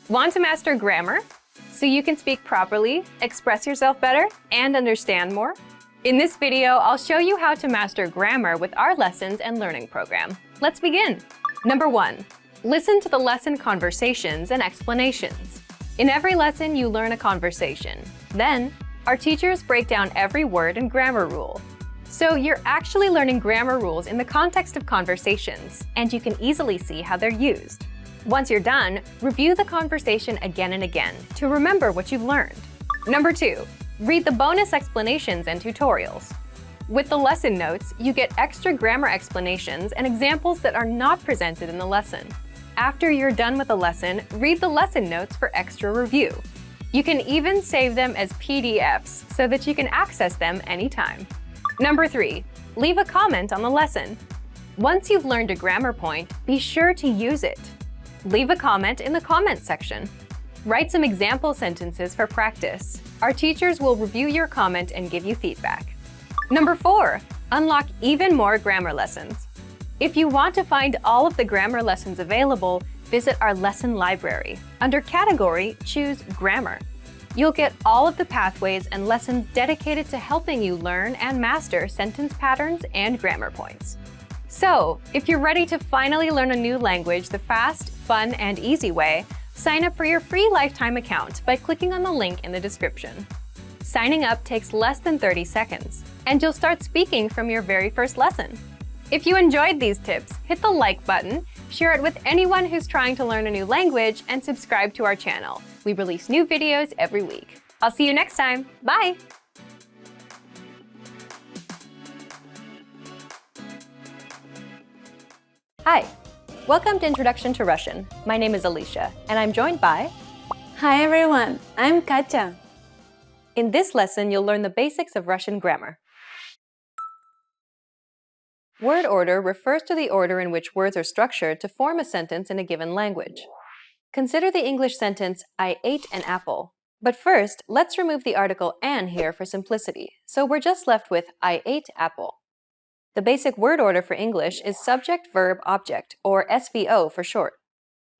Want to master grammar so you can speak properly, express yourself better, and understand more? In this video, I'll show you how to master grammar with our lessons and learning program. Let's begin. Number 1. Listen to the lesson conversations and explanations. In every lesson, you learn a conversation. Then, our teachers break down every word and grammar rule. So you're actually learning grammar rules in the context of conversations, and you can easily see how they're used. Once you're done, review the conversation again and again to remember what you've learned. Number 2. Read the bonus explanations and tutorials. With the lesson notes, you get extra grammar explanations and examples that are not presented in the lesson. After you're done with the lesson, read the lesson notes for extra review. You can even save them as PDFs so that you can access them anytime. Number 3. Leave a comment on the lesson. Once you've learned a grammar point, be sure to use it. Leave a comment in the comments section. Write some example sentences for practice. Our teachers will review your comment and give you feedback. Number 4. Unlock even more grammar lessons. If you want to find all of the grammar lessons available, visit our lesson library. Under Category, choose Grammar. You'll get all of the pathways and lessons dedicated to helping you learn and master sentence patterns and grammar points. So, if you're ready to finally learn a new language the fast, fun, and easy way, sign up for your free lifetime account by clicking on the link in the description. Signing up takes less than 30 seconds, and you'll start speaking from your very first lesson. If you enjoyed these tips, hit the like button, share it with anyone who's trying to learn a new language, and subscribe to our channel. We release new videos every week. I'll see you next time. Bye! Hi, welcome to Introduction to Russian. My name is Alicia, and I'm joined by... Hi everyone, I'm Katya. In this lesson, you'll learn the basics of Russian grammar. Word order refers to the order in which words are structured to form a sentence in a given language. Consider the English sentence, I ate an apple. But first, let's remove the article an here for simplicity, so we're just left with I ate apple. The basic word order for English is subject, verb, object, or SVO for short.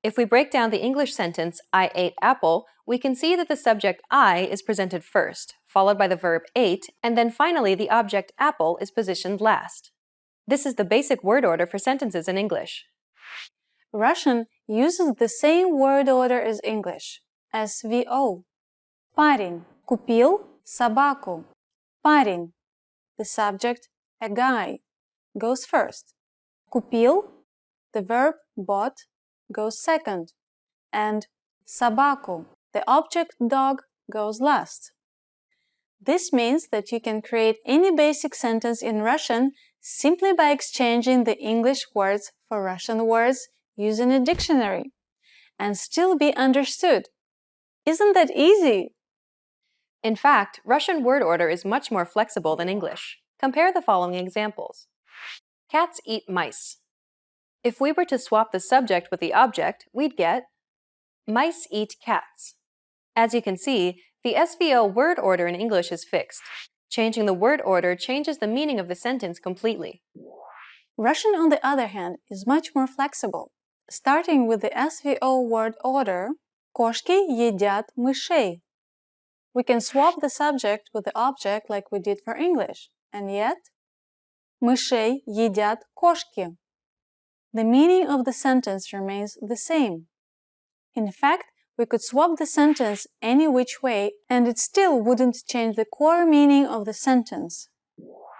If we break down the English sentence, I ate apple, we can see that the subject I is presented first, followed by the verb ate, and then finally the object apple is positioned last. This is the basic word order for sentences in English. Russian uses the same word order as English, SVO. Парень купил собаку. Парень, the subject, a guy, goes first. Купил, the verb bought, goes second. And собаку, the object dog, goes last. This means that you can create any basic sentence in Russian simply by exchanging the English words for Russian words using a dictionary and still be understood. Isn't that easy? In fact, Russian word order is much more flexible than English. Compare the following examples. Cats eat mice. If we were to swap the subject with the object, we'd get mice eat cats. As you can see, the SVO word order in English is fixed. Changing the word order changes the meaning of the sentence completely. Russian, on the other hand, is much more flexible. Starting with the SVO word order, кошки едят мышей. We can swap the subject with the object like we did for English, and yet, мышей едят кошки. The meaning of the sentence remains the same. In fact, we could swap the sentence any which way, and it still wouldn't change the core meaning of the sentence.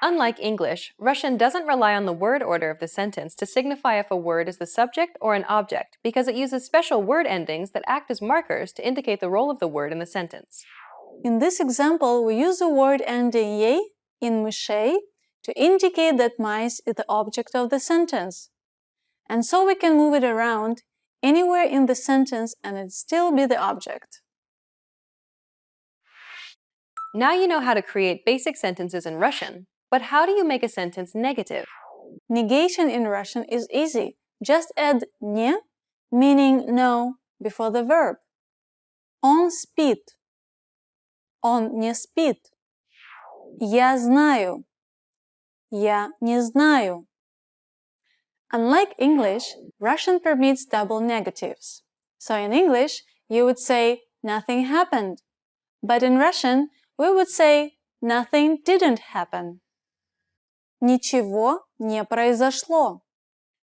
Unlike English, Russian doesn't rely on the word order of the sentence to signify if a word is the subject or an object, because it uses special word endings that act as markers to indicate the role of the word in the sentence. In this example, we use the word ending "ей" in мышей to indicate that mice is the object of the sentence. And so we can move it around anywhere in the sentence and it still be the object. Now you know how to create basic sentences in Russian, but how do you make a sentence negative? Negation in Russian is easy. Just add "не", meaning no, before the verb. Он спит. Он не спит. Я знаю. Я не знаю. Unlike English, Russian permits double negatives. So in English, you would say nothing happened. But in Russian, we would say nothing didn't happen. Ничего не произошло.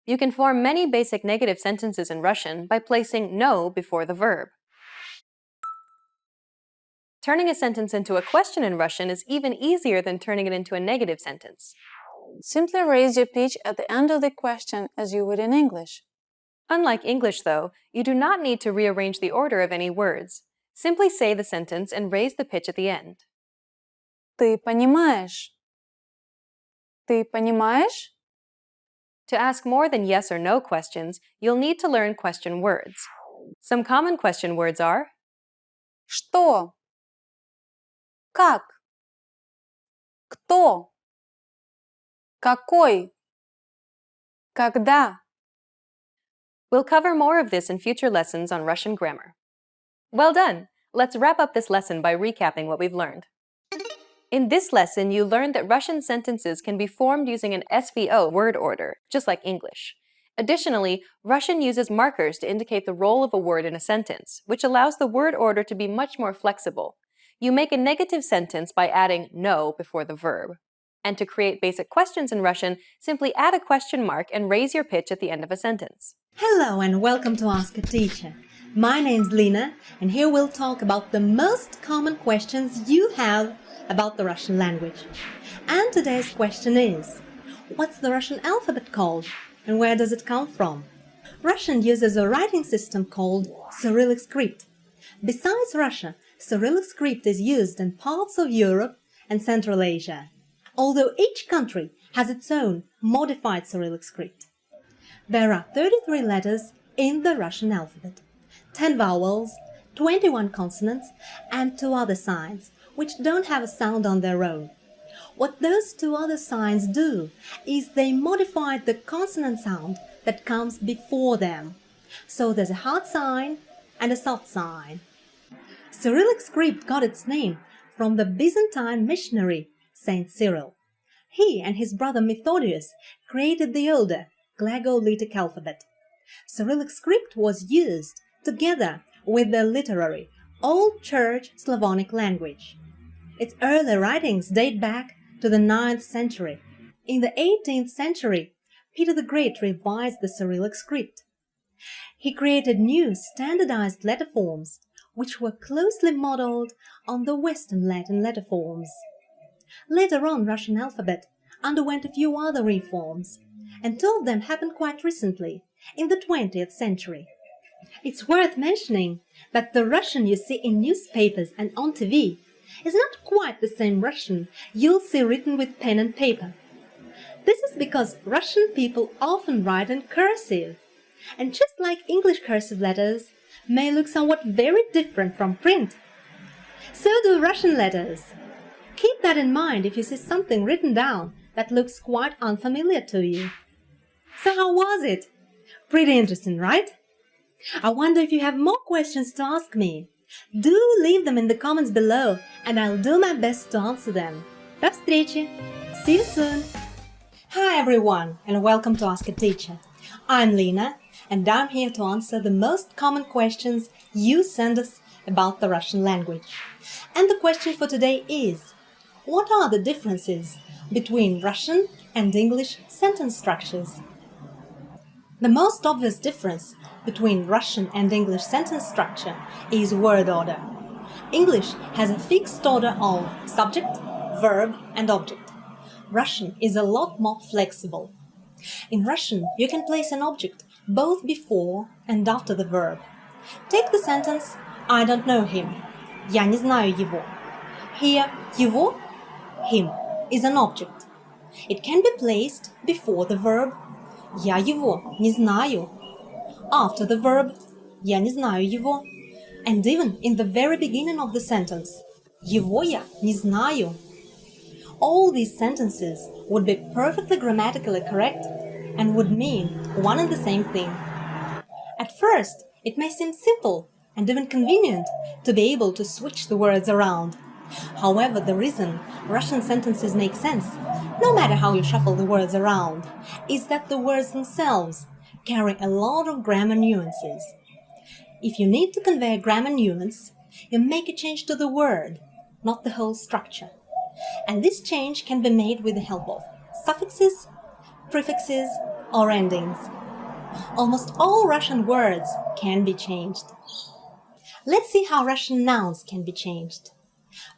You can form many basic negative sentences in Russian by placing no before the verb. Turning a sentence into a question in Russian is even easier than turning it into a negative sentence. Simply raise your pitch at the end of the question as you would in English. Unlike English, though, you do not need to rearrange the order of any words. Simply say the sentence and raise the pitch at the end. Ты понимаешь? Ты понимаешь? To ask more than yes or no questions, you'll need to learn question words. Some common question words are Что? Как? Кто? Какой? Когда? We'll cover more of this in future lessons on Russian grammar. Well done! Let's wrap up this lesson by recapping what we've learned. In this lesson, you learned that Russian sentences can be formed using an SVO word order, just like English. Additionally, Russian uses markers to indicate the role of a word in a sentence, which allows the word order to be much more flexible. You make a negative sentence by adding no before the verb. And to create basic questions in Russian, simply add a question mark and raise your pitch at the end of a sentence. Hello and welcome to Ask a Teacher. My name's Lina, and here we'll talk about the most common questions you have about the Russian language. And today's question is, what's the Russian alphabet called, and where does it come from? Russian uses a writing system called Cyrillic script. Besides Russia, Cyrillic script is used in parts of Europe and Central Asia, although each country has its own modified Cyrillic script. There are 33 letters in the Russian alphabet, 10 vowels, 21 consonants, and 2 other signs, which don't have a sound on their own. What those 2 other signs do is they modify the consonant sound that comes before them. So there's a hard sign and a soft sign. Cyrillic script got its name from the Byzantine missionary Saint Cyril. He and his brother Methodius created the older Glagolitic alphabet. Cyrillic script was used together with the literary Old Church Slavonic language. Its early writings date back to the 9th century. In the 18th century, Peter the Great revised the Cyrillic script. He created new standardized letter forms, which were closely modeled on the Western Latin letter forms. Later on, Russian alphabet underwent a few other reforms, and 2 of them happened quite recently, in the 20th century. It's worth mentioning that the Russian you see in newspapers and on TV is not quite the same Russian you'll see written with pen and paper. This is because Russian people often write in cursive, and just like English cursive letters may look somewhat very different from print, so do Russian letters. Keep that in mind if you see something written down that looks quite unfamiliar to you. So how was it? Pretty interesting, right? I wonder if you have more questions to ask me. Do leave them in the comments below, and I'll do my best to answer them. До встречи! See you soon! Hi everyone, and welcome to Ask a Teacher. I'm Lina, and I'm here to answer the most common questions you send us about the Russian language. And the question for today is, what are the differences between Russian and English sentence structures? The most obvious difference between Russian and English sentence structure is word order. English has a fixed order of subject, verb, and object. Russian is a lot more flexible. In Russian, you can place an object both before and after the verb. Take the sentence, I don't know him. Я не знаю его. Here, его, him, is an object. It can be placed before the verb. Я его не знаю. After the verb, я не знаю его. And even in the very beginning of the sentence, его я не знаю. All these sentences would be perfectly grammatically correct and would mean one and the same thing. At first, it may seem simple and even convenient to be able to switch the words around. However, the reason Russian sentences make sense, no matter how you shuffle the words around, is that the words themselves carry a lot of grammar nuances. If you need to convey a grammar nuance, you make a change to the word, not the whole structure. And this change can be made with the help of suffixes, prefixes, or endings. Almost all Russian words can be changed. Let's see how Russian nouns can be changed.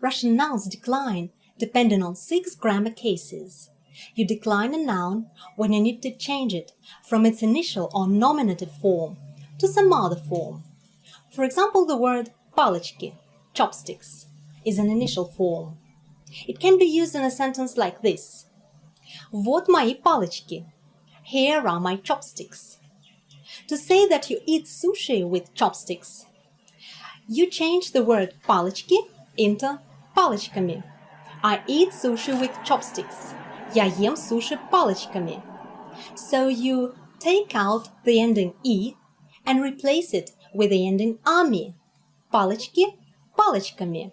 Russian nouns decline depending on 6 grammar cases. You decline a noun when you need to change it from its initial or nominative form to some other form. For example, the word pалочки, chopsticks, is an initial form. It can be used in a sentence like this. Вот мои палочки. Here are my chopsticks. To say that you eat sushi with chopsticks, you change the word палочки into палочками. I eat sushi with chopsticks. Я ем суши палочками. So you take out the ending «и» and replace it with the ending «ами». Палочки палочками.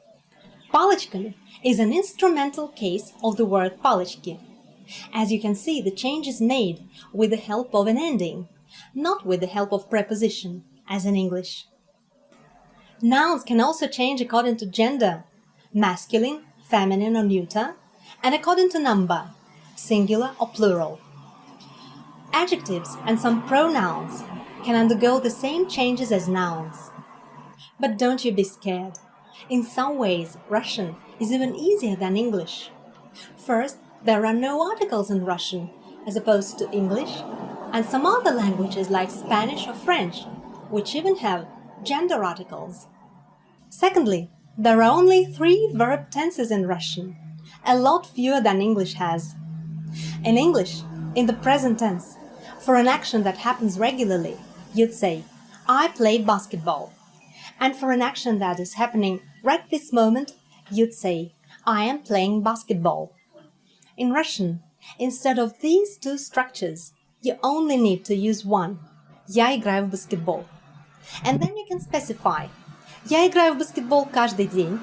Палочками is an instrumental case of the word палочки. As you can see, the change is made with the help of an ending, not with the help of preposition, as in English. Nouns can also change according to gender, masculine, feminine or neuter, and according to number, singular or plural. Adjectives and some pronouns can undergo the same changes as nouns. But don't you be scared. In some ways, Russian is even easier than English. First, there are no articles in Russian, as opposed to English, and some other languages like Spanish or French, which even have gender articles. Secondly, there are only 3 verb tenses in Russian, a lot fewer than English has. In English, in the present tense, for an action that happens regularly, you'd say, I played basketball. And for an action that is happening right this moment, you'd say, I am playing basketball. In Russian, instead of these 2 structures, you only need to use one. Я играю в баскетбол. And then you can specify. Я играю в баскетбол каждый день.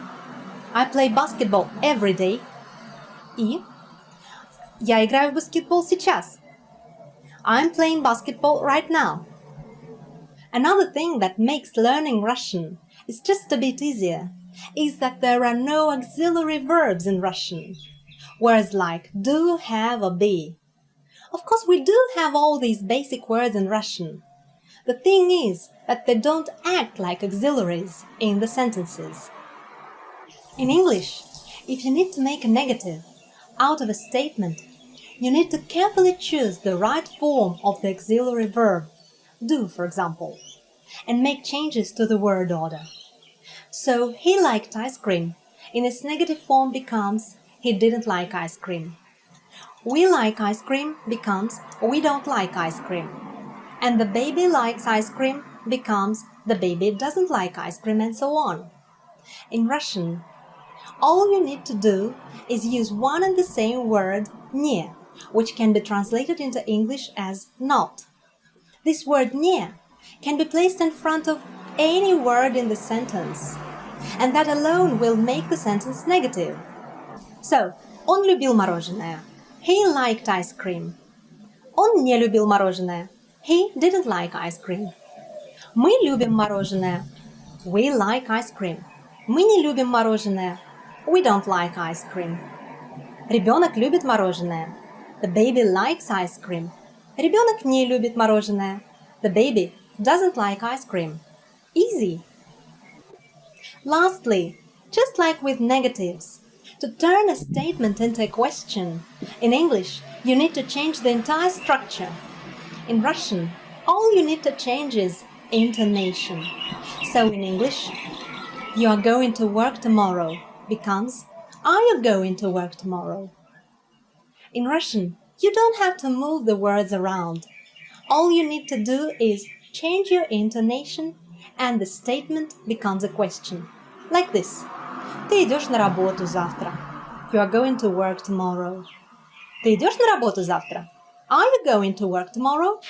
I play basketball every day. И я играю в баскетбол сейчас. I'm playing basketball right now. Another thing that makes learning Russian is just a bit easier is that there are no auxiliary verbs in Russian. Words like do, have, or be. Of course, we do have all these basic words in Russian. The thing is that they don't act like auxiliaries in the sentences. In English, if you need to make a negative out of a statement, you need to carefully choose the right form of the auxiliary verb, do, for example, and make changes to the word order. So, he liked ice cream in its negative form becomes he didn't like ice cream. We like ice cream becomes we don't like ice cream. And the baby likes ice cream becomes the baby doesn't like ice cream, and so on. In Russian, all you need to do is use one and the same word не, which can be translated into English as not. This word не can be placed in front of any word in the sentence, and that alone will make the sentence negative. So, он любил мороженое. He liked ice cream. Он не любил мороженое. He didn't like ice cream. Мы любим мороженое. We like ice cream. Мы не любим мороженое. We don't like ice cream. Ребенок любит мороженое. The baby likes ice cream. Ребенок не любит мороженое. The baby doesn't like ice cream. Easy. Lastly, just like with negatives, to turn a statement into a question, in English, you need to change the entire structure. In Russian, all you need to change is intonation. So in English, you are going to work tomorrow becomes are you going to work tomorrow? In Russian, you don't have to move the words around. All you need to do is change your intonation and the statement becomes a question. Like this. Ты идешь на работу завтра. You are going to work tomorrow. Ты идешь на работу завтра? Are you going to work tomorrow?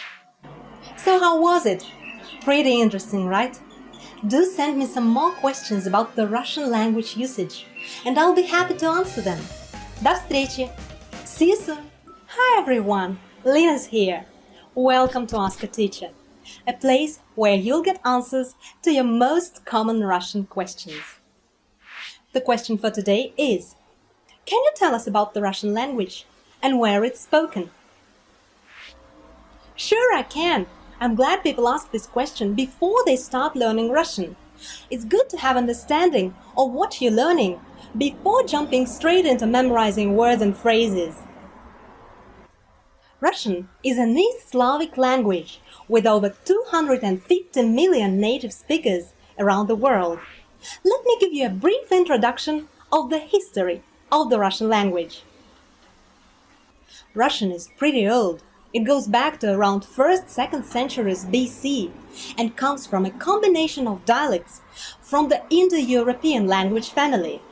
So how was it? Pretty interesting, right? Do send me some more questions about the Russian language usage, and I'll be happy to answer them. До встречи! See you soon! Hi everyone! Lina's here. Welcome to Ask a Teacher. a place where you'll get answers to your most common Russian questions. The question for today is, can you tell us about the Russian language and where it's spoken? Sure, I can. I'm glad people ask this question before they start learning Russian. It's good to have understanding of what you're learning before jumping straight into memorizing words and phrases. Russian is an East Slavic language with over 250 million native speakers around the world. Let me give you a brief introduction of the history of the Russian language. Russian is pretty old. It goes back to around 1st-2nd centuries BC and comes from a combination of dialects from the Indo-European language family.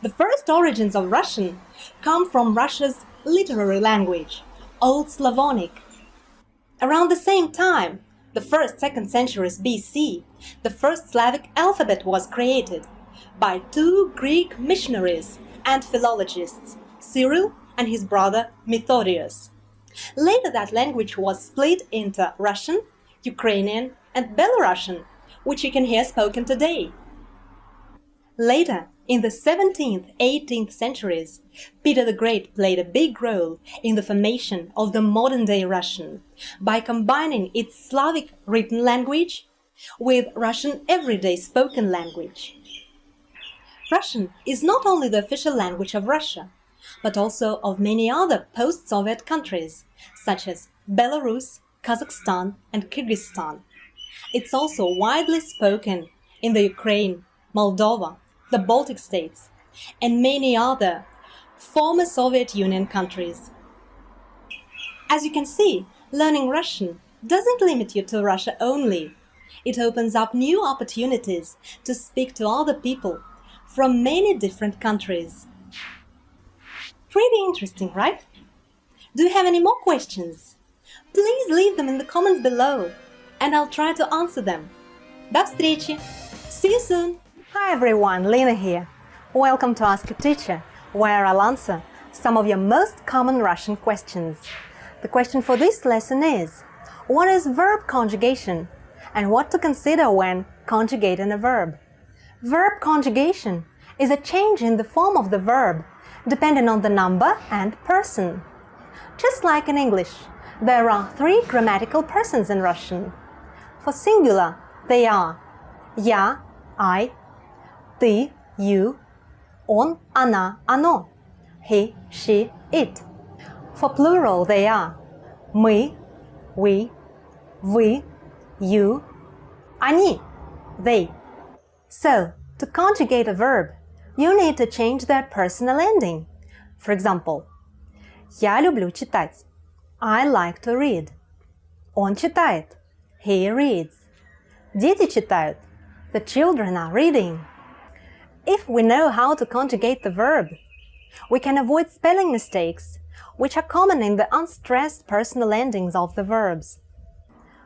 The first origins of Russian come from Russia's literary language, Old Slavonic. Around the same time, the 1st-2nd centuries BC, the first Slavic alphabet was created by two Greek missionaries and philologists, Cyril and his brother Methodius. Later that language was split into Russian, Ukrainian and Belarusian, which you can hear spoken today. Later, in the 17th, 18th centuries, Peter the Great played a big role in the formation of the modern-day Russian by combining its Slavic written language with Russian everyday spoken language. Russian is not only the official language of Russia, but also of many other post-Soviet countries, such as Belarus, Kazakhstan and Kyrgyzstan. It's also widely spoken in the Ukraine, Moldova, the Baltic states, and many other former Soviet Union countries. As you can see, learning Russian doesn't limit you to Russia only. It opens up new opportunities to speak to other people from many different countries. Pretty interesting, right? Do you have any more questions? Please leave them in the comments below, and I'll try to answer them. До встречи! See you soon! Hi everyone, Lena here. Welcome to Ask a Teacher, where I'll answer some of your most common Russian questions. The question for this lesson is, what is verb conjugation and what to consider when conjugating a verb? Verb conjugation is a change in the form of the verb depending on the number and person. Just like in English, there are three grammatical persons in Russian. For singular, they are я, I, ты, you, он, она, оно, he, she, it. For plural, they are мы, we, вы, you, они, they. So, to conjugate a verb, you need to change their personal ending. For example, я люблю читать. I like to read. Он читает. He reads. Дети читают. The children are reading. If we know how to conjugate the verb, we can avoid spelling mistakes, which are common in the unstressed personal endings of the verbs.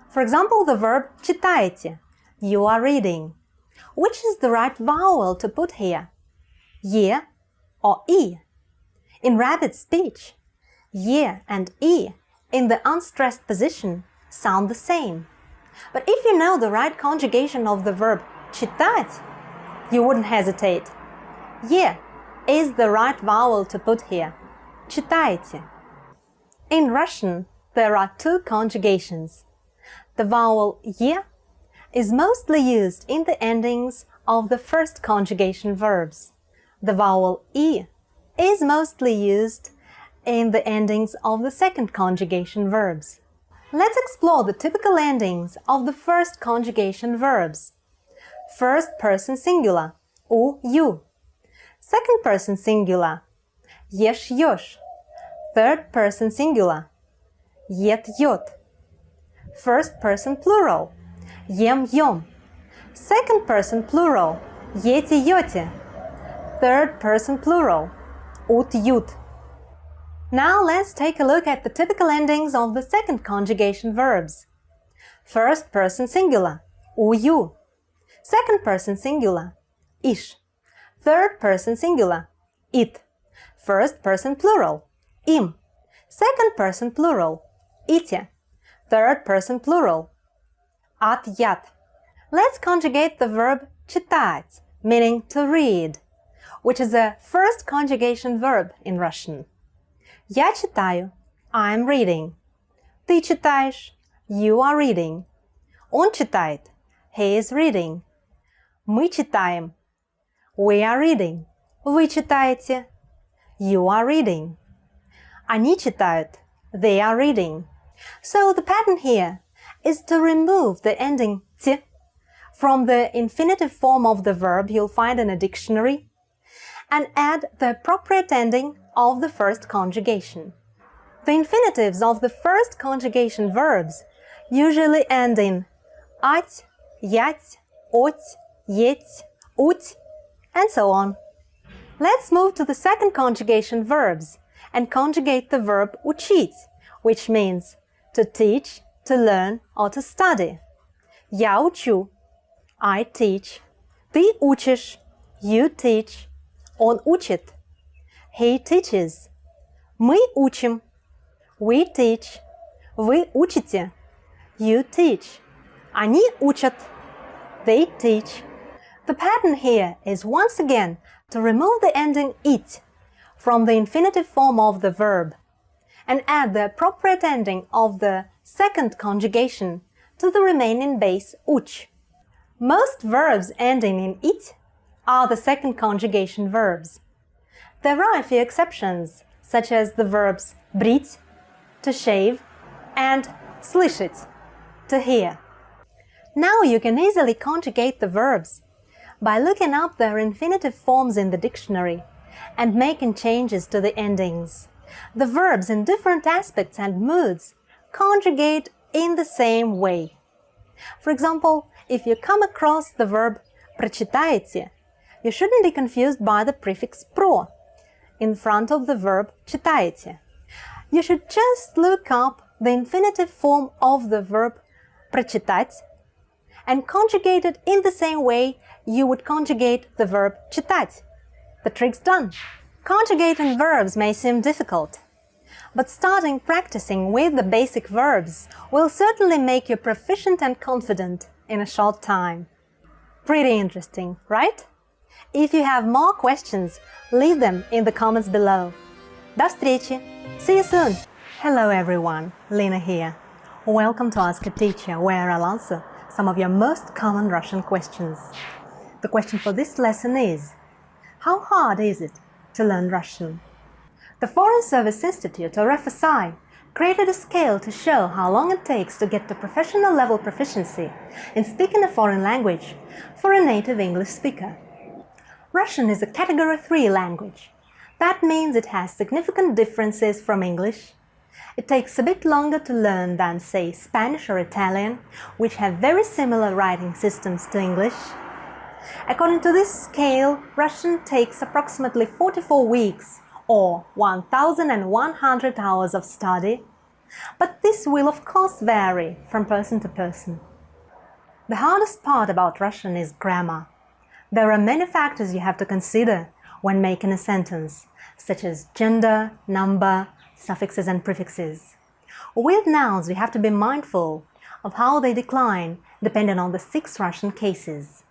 For example, the verb читаете. You are reading. Which is the right vowel to put here? Ye or e? In rapid speech, ye and e in the unstressed position sound the same. But if you know the right conjugation of the verb читать, you wouldn't hesitate. Ye is the right vowel to put here. Читаете. In Russian, there are two conjugations. The vowel ye is mostly used in the endings of the first conjugation verbs. The vowel e is mostly used in the endings of the second conjugation verbs. Let's explore the typical endings of the first conjugation verbs. First person singular, у, you. Second person singular, ешь, ешь. Third person singular, ед, ет. First person plural, ем, ем. Second person plural, ете, ете. Third person plural, ут, ют. Now let's take a look at the typical endings of the second conjugation verbs. First person singular, у, you. Second person singular, иш. Third person singular, it. First person plural, им. Second person plural, ите. Third person plural, At-yat. Let's conjugate the verb читать, meaning to read, which is the first conjugation verb in Russian. Я читаю. I'm reading. Ты читаешь. You are reading. Он читает. He is reading. Мы читаем. We are reading. Вы читаете. You are reading. Они читают. They are reading. So the pattern here is to remove the ending «т» from the infinitive form of the verb you'll find in a dictionary and add the appropriate ending of the first conjugation. The infinitives of the first conjugation verbs usually end in ать, ять, оть, еть, уть, and so on. Let's move to the second conjugation verbs and conjugate the verb учить, which means to teach, to learn, or to study. Я учу. I teach. Ты учишь. You teach. Он учит. He teaches. Мы учим. We teach. Вы учите. You teach. Они учат. They teach. The pattern here is once again to remove the ending it from the infinitive form of the verb and add the appropriate ending of the second conjugation to the remaining base uch. Most verbs ending in it are the second conjugation verbs. There are a few exceptions, such as the verbs брить, to shave, and слышать, to hear. Now you can easily conjugate the verbs by looking up their infinitive forms in the dictionary and making changes to the endings. The verbs in different aspects and moods conjugate in the same way. For example, if you come across the verb прочитаете, you shouldn't be confused by the prefix про in front of the verb читаете. You should just look up the infinitive form of the verb прочитать and conjugate it in the same way you would conjugate the verb читать. The trick's done. Conjugating verbs may seem difficult, but starting practicing with the basic verbs will certainly make you proficient and confident in a short time. Pretty interesting, right? If you have more questions, leave them in the comments below. До встречи! See you soon! Hello everyone, Lina here. Welcome to Ask a Teacher, where I'll answer some of your most common Russian questions. The question for this lesson is: how hard is it to learn Russian? The Foreign Service Institute, or FSI, created a scale to show how long it takes to get to professional level proficiency in speaking a foreign language for a native English speaker. Russian is a Category 3 language. That means it has significant differences from English. It takes a bit longer to learn than, say, Spanish or Italian, which have very similar writing systems to English. According to this scale, Russian takes approximately 44 weeks, or 1,100 hours of study, but this will of course vary from person to person. The hardest part about Russian is grammar. There are many factors you have to consider when making a sentence, such as gender, number, suffixes and prefixes. With nouns, we have to be mindful of how they decline depending on the 6 Russian cases.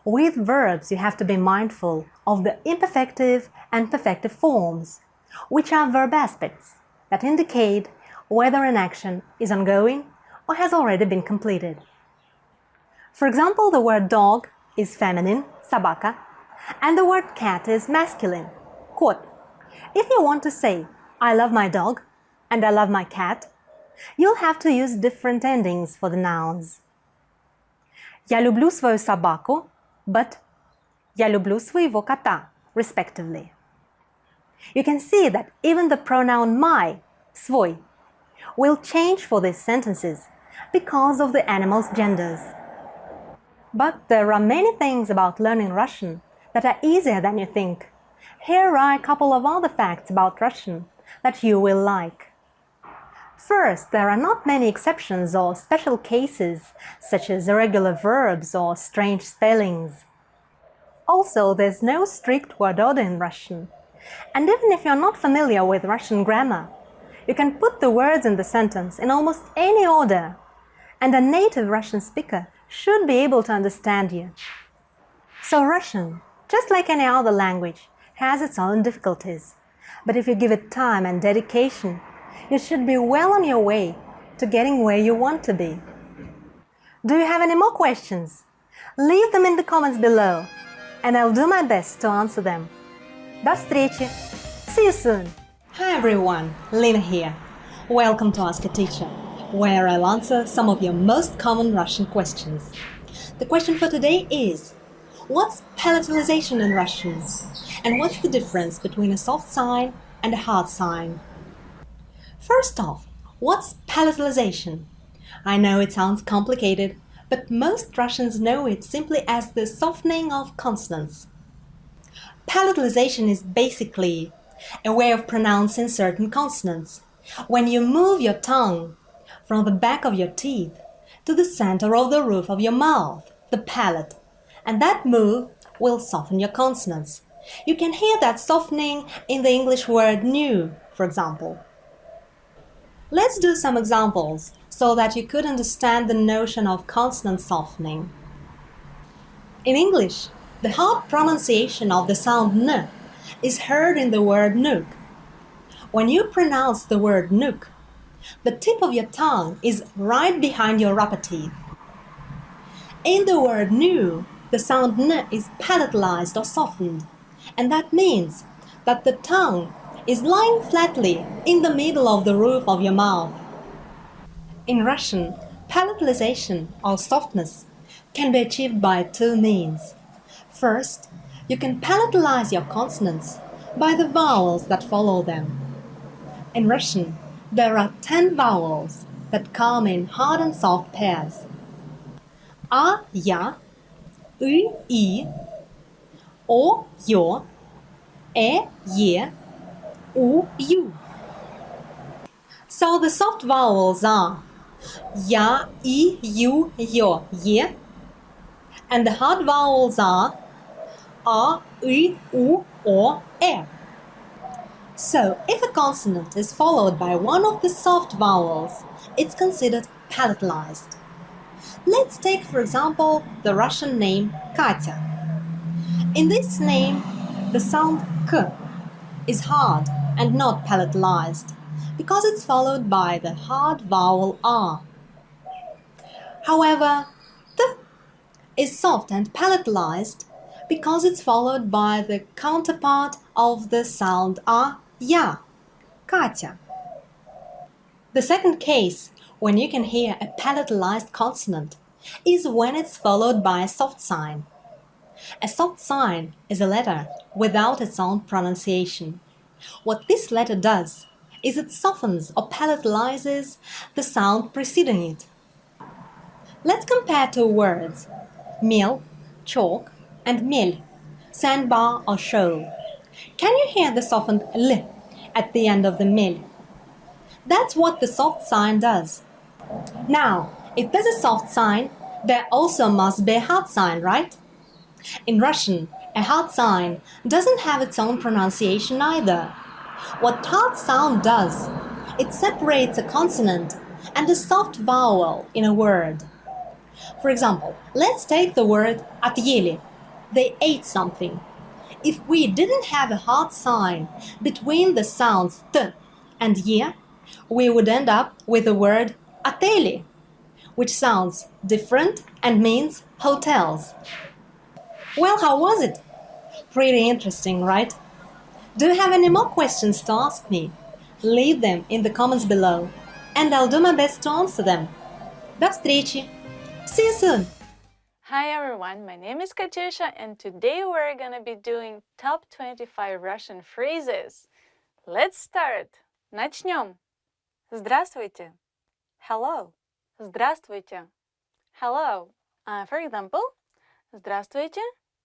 With verbs, you have to be mindful of the imperfective and perfective forms, which are verb aspects that indicate whether an action is ongoing or has already been completed. For example, the word dog is feminine, собака, and the word cat is masculine, кот. If you want to say, I love my dog and I love my cat, you'll have to use different endings for the nouns. Я люблю свою собаку, but я люблю своего кота, respectively. You can see that even the pronoun my, свой, will change for these sentences because of the animals' genders. But there are many things about learning Russian that are easier than you think. Here are a couple of other facts about Russian that you will like. First, there are not many exceptions or special cases, such as irregular verbs or strange spellings. Also, there's no strict word order in Russian. And even if you're not familiar with Russian grammar, you can put the words in the sentence in almost any order and a native Russian speaker should be able to understand you. So Russian, just like any other language, has its own difficulties. But if you give it time and dedication, you should be well on your way to getting where you want to be. Do you have any more questions? Leave them in the comments below, and I'll do my best to answer them. До встречи! See you soon! Hi everyone, Lena here. Welcome to Ask a Teacher, where I'll answer some of your most common Russian questions. The question for today is, what's palatalization in Russian? And what's the difference between a soft sign and a hard sign? First off, what's palatalization? I know it sounds complicated, but most Russians know it simply as the softening of consonants. Palatalization is basically a way of pronouncing certain consonants when you move your tongue from the back of your teeth to the center of the roof of your mouth, the palate, and that move will soften your consonants. You can hear that softening in the English word new, for example. Let's do some examples so that you could understand the notion of consonant softening. In English, the hard pronunciation of the sound n is heard in the word nook. When you pronounce the word nook, the tip of your tongue is right behind your upper teeth. In the word new, the sound n is palatalized or softened, and that means that the tongue is lying flatly in the middle of the roof of your mouth. In Russian, palatalization or softness can be achieved by two means. First, you can palatalize your consonants by the vowels that follow them. In Russian, there are 10 vowels that come in hard and soft pairs. A, ya, I, o, yo, ye, u, you. So the soft vowels are ya, I, you, yo, ye, and the hard vowels are a, I, u, o, e. So if a consonant is followed by one of the soft vowels, it's considered palatalized. Let's take, for example, the Russian name Katya. In this name, the sound k is hard and not palatalized because it's followed by the hard vowel r. However, t is soft and palatalized because it's followed by the counterpart of the sound a, ya, Katya. The second case, when you can hear a palatalized consonant, is when it's followed by a soft sign. A soft sign is a letter without its own pronunciation. What this letter does is it softens or palatalizes the sound preceding it. Let's compare two words, mel, chalk, and mel, sandbar or shoal. Can you hear the softened l at the end of the mel? That's what the soft sign does. Now, if there's a soft sign, there also must be a hard sign, right? In Russian, a hard sign doesn't have its own pronunciation either. What hard sound does, it separates a consonant and a soft vowel in a word. For example, let's take the word отъели. They ate something. If we didn't have a hard sign between the sounds t and ye, we would end up with the word отели, which sounds different and means hotels. Well, how was it? Pretty interesting, right? Do you have any more questions to ask me? Leave them in the comments below, and I'll do my best to answer them. До встречи! See you soon! Hi everyone, my name is Katyusha, and today we're gonna be doing top 25 Russian phrases. Let's start! Начнем! Здравствуйте! Hello! Здравствуйте! Hello! For example, Здравствуйте!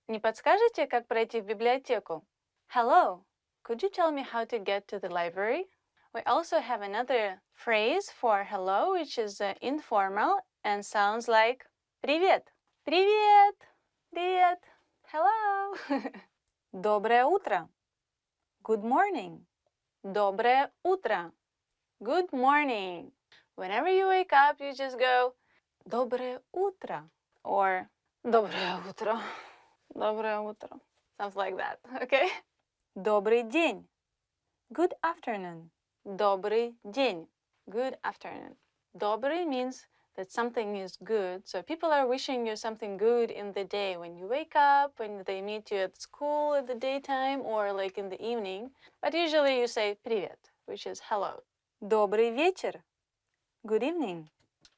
Не подскажете, как пройти в библиотеку? Hello! Could you tell me how to get to the library? We also have another phrase for hello, which is informal and sounds like Привет! Привет! Привет! Hello! Доброе утро! Good morning! Доброе утро! Good morning! Whenever you wake up, you just go Доброе утро or Доброе утро. Доброе утро. Sounds like that, okay? Добрый день. Good afternoon. Добрый день. Good afternoon. Добрый means that something is good. So people are wishing you something good in the day when you wake up, when they meet you at school at the daytime or like in the evening. But usually you say привет, which is hello. Добрый вечер. Good evening.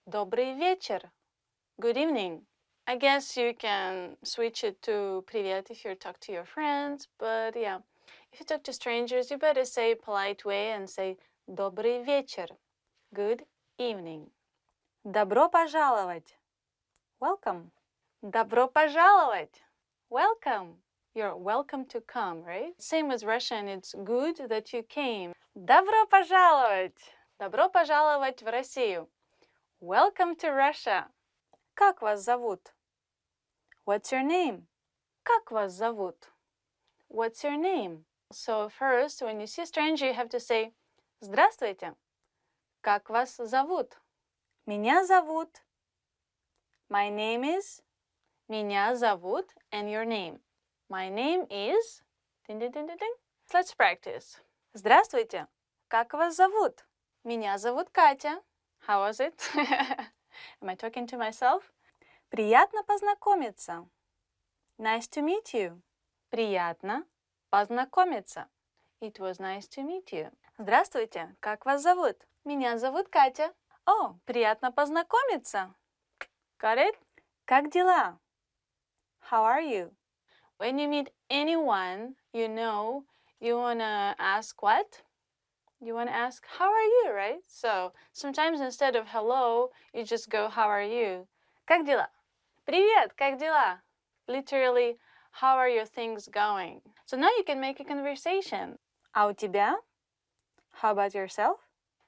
Добрый вечер. Good evening. I guess you can switch it to привет if you talk to your friends, but yeah, if you talk to strangers, you better say polite way and say добрый вечер. Good evening. Добро пожаловать. Welcome. Добро пожаловать. Welcome. You're welcome to come, right? Same with Russian, it's good that you came. Добро пожаловать. Добро пожаловать в Россию. Welcome to Russia. Как вас зовут? What's your name? Как вас зовут? What's your name? So first, when you see a stranger, you have to say Здравствуйте. Как вас зовут? Меня зовут. My name is. Меня зовут and your name. My name is. Ding, ding, ding, ding, ding. Let's practice. Здравствуйте. Как вас зовут? Меня зовут Катя. How was it? Am I talking to myself? Приятно познакомиться. Nice to meet you. Приятно познакомиться. It was nice to meet you. Здравствуйте, как вас зовут? Меня зовут Катя. О, приятно познакомиться. Got it? Как дела? How are you? When you meet anyone, you know, you want to ask what? You want to ask, how are you, right? So sometimes instead of hello, you just go, how are you? Как дела? Привет, как дела? Literally, how are your things going? So now you can make a conversation. А у тебя? How about yourself?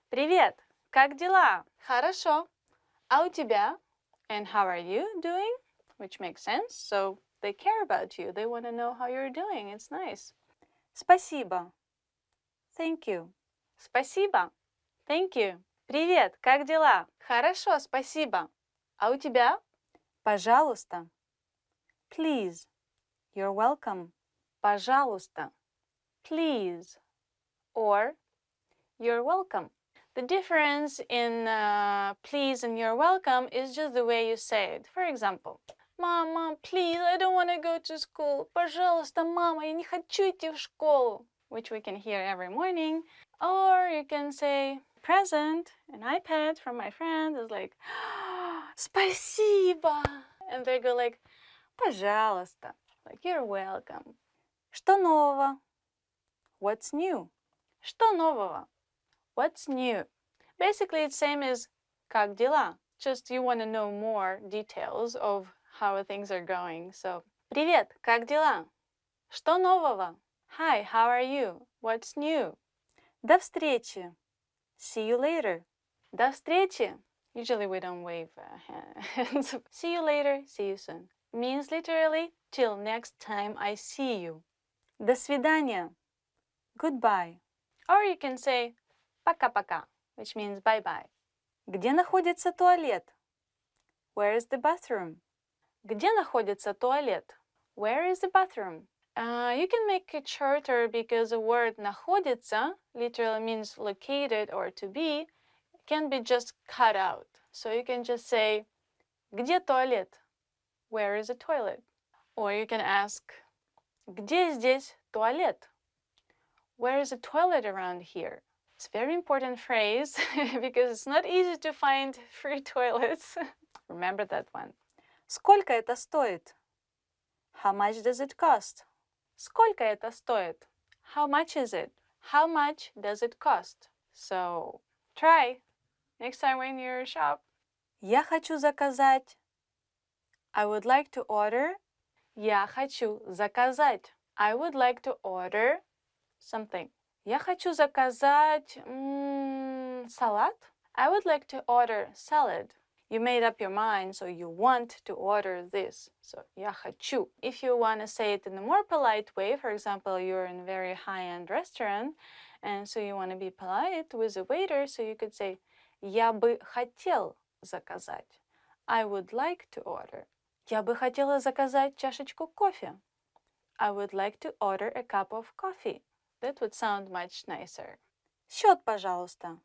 Привет, как дела? Хорошо. А у тебя? And how are you doing? Which makes sense. So they care about you. They want to know how you're doing. It's nice. Спасибо. Thank you. Спасибо. Thank you. Привет, как дела? Хорошо, спасибо. А у тебя? Пожалуйста. Please. You're welcome. Пожалуйста. Please. Or you're welcome. The difference in please and you're welcome is just the way you say it. For example, Mom, please, I don't want to go to school. Пожалуйста, мама, я не хочу идти в школу. Which we can hear every morning. Or you can say, present, an iPad from my friend is like, спасибо. And they go like, пожалуйста. Like, you're welcome. Что нового? What's new? Что нового? What's new? Basically, it's same as как дела. Just you want to know more details of how things are going. So, привет, как дела? Что нового? Hi, how are you? What's new? До встречи. See you later. До встречи. Usually we don't wave hands. See you later, see you soon. Means literally, till next time I see you. До свидания. Goodbye. Or you can say пока-пока, which means bye-bye. Где находится туалет? Where is the bathroom? Где находится туалет? Where is the bathroom? You can make it shorter because the word находится literally means located or to be, can be just cut out. So you can just say где туалет? Where is the toilet? Or you can ask где здесь туалет? Where is a toilet around here? It's a very important phrase because it's not easy to find free toilets. Remember that one. Сколько это стоит? How much does it cost? Сколько это стоит? How much is it? How much does it cost? So try next time when you're shop. Я хочу заказать. I would like to order. Я хочу заказать. I would like to order something. Я хочу заказать салат. I would like to order salad. You made up your mind, so you want to order this. So я хочу. If you want to say it in a more polite way, for example, you're in a very high-end restaurant, and so you want to be polite with the waiter, so you could say я бы хотел заказать. I would like to order. Я бы хотела заказать чашечку кофе. I would like to order a cup of coffee. That would sound much nicer. Счет, пожалуйста.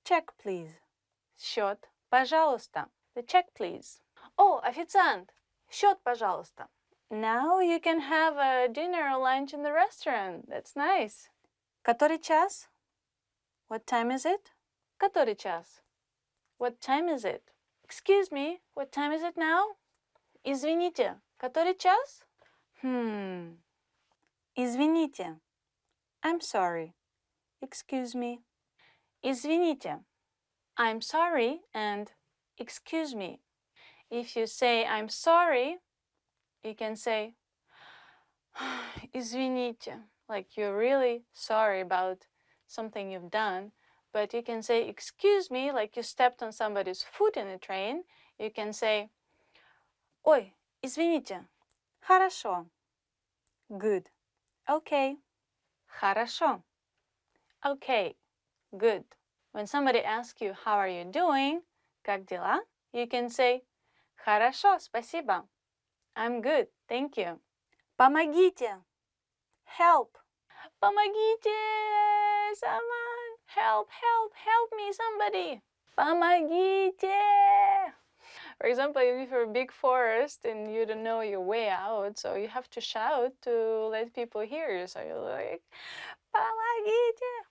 Check, please. Счет, пожалуйста. The check, please. Oh, официант. Счет, пожалуйста. Now you can have a dinner or lunch in the restaurant. That's nice. Который час? What time is it? Который час? What time is it? Excuse me, what time is it now? Извините, который час? Извините. I'm sorry. Excuse me. Извините. I'm sorry and excuse me. If you say I'm sorry, you can say извините, like you're really sorry about something you've done. But you can say excuse me, like you stepped on somebody's foot in a train. You can say ой, извините. Хорошо. Good. Okay. Хорошо. Okay. Good. When somebody asks you how are you doing, как дела, you can say хорошо, спасибо. I'm good, thank you. Помогите. Help. Помогите. Someone. Help, help, help me, somebody. Помогите. For example, if you're a big forest and you don't know your way out, so you have to shout to let people hear you. So you're like, помогите.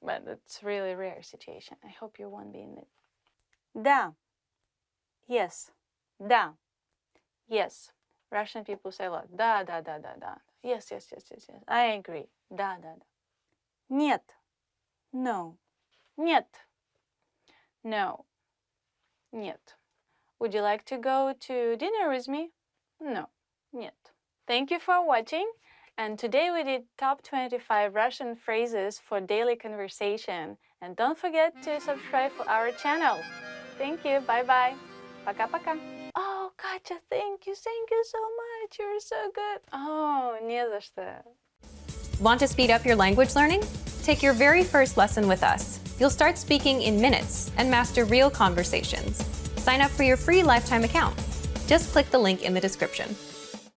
But it's really a rare situation. I hope you won't be in it. Да. Yes. Да. Yes. Russian people say a lot. Да, да, да, да, да. Yes, yes, yes, yes, yes. I agree. Да, да, да. Нет. No. Нет. No. Нет. Would you like to go to dinner with me? No. Нет. Thank you for watching. And today we did top 25 Russian phrases for daily conversation. And don't forget to subscribe for our channel. Thank you. Bye-bye. Пока-пока. Oh, Katya, thank you. Thank you so much. You're so good. Oh, не за что. Want to speed up your language learning? Take your very first lesson with us. You'll start speaking in minutes and master real conversations. Sign up for your free lifetime account. Just click the link in the description.